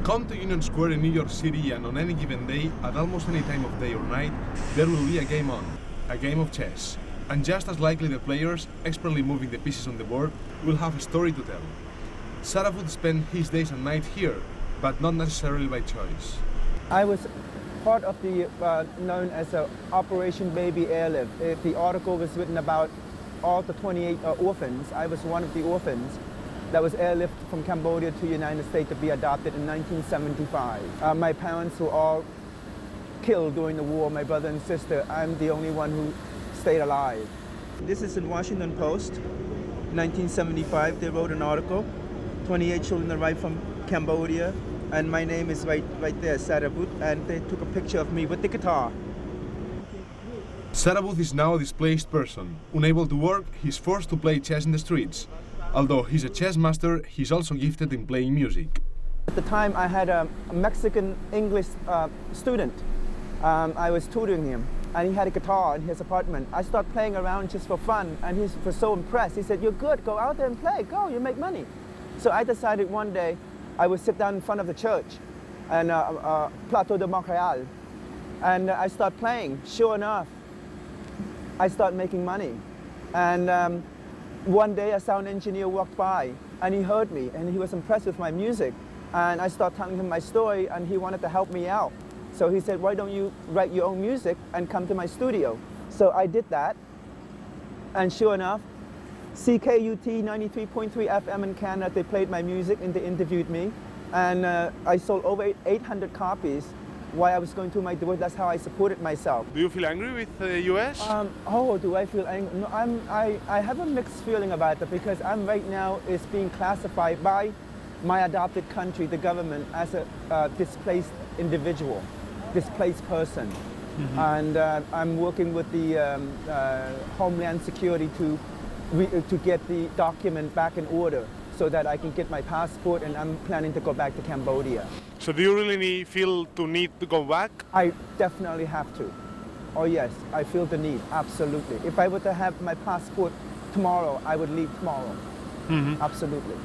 Come to Union Square in New York City and on any given day, at almost any time of day or night, there will be a game on, a game of chess. And just as likely the players, expertly moving the pieces on the board, will have a story to tell. Saravuth spent his days and nights here, but not necessarily by choice. I was part of the known as Operation Baby Airlift. The article was written about all the 28 orphans. I was one of the orphans that was airlifted from Cambodia to the United States to be adopted in 1975. My parents were all killed during the war, my brother and sister. I'm the only one who stayed alive. This is in Washington Post, 1975. They wrote an article, 28 children arrived from Cambodia, and my name is right there, Saravuth, and they took a picture of me with the guitar. Saravuth is now a displaced person. Unable to work, he's forced to play chess in the streets. Although he's a chess master, he's also gifted in playing music. At the time, I had a Mexican English student. I was tutoring him, and he had a guitar in his apartment. I started playing around just for fun, and he was so impressed. He said, "You're good, go out there and play, go, you make money." So I decided one day I would sit down in front of the church, and Plateau de Montréal, and I started playing. Sure enough, I started making money. And one day a sound engineer walked by, and he heard me, and he was impressed with my music. And I started telling him my story, and he wanted to help me out. So he said, "Why don't you write your own music and come to my studio?" So I did that, and sure enough, CKUT 93.3 FM in Canada, they played my music and they interviewed me. And I sold over 800 copies while I was going through my divorce. That's how I supported myself. Do you feel angry with the US? Oh, do I feel angry? No, I have a mixed feeling about it, because I'm right now is being classified by my adopted country, the government, as a displaced individual, displaced person. Mm-hmm. And I'm working with the Homeland Security to get the document back in order so that I can get my passport, and I'm planning to go back to Cambodia. So do you really feel the need to go back? I definitely have to. Oh yes, I feel the need, absolutely. If I were to have my passport tomorrow, I would leave tomorrow. Mm-hmm. Absolutely.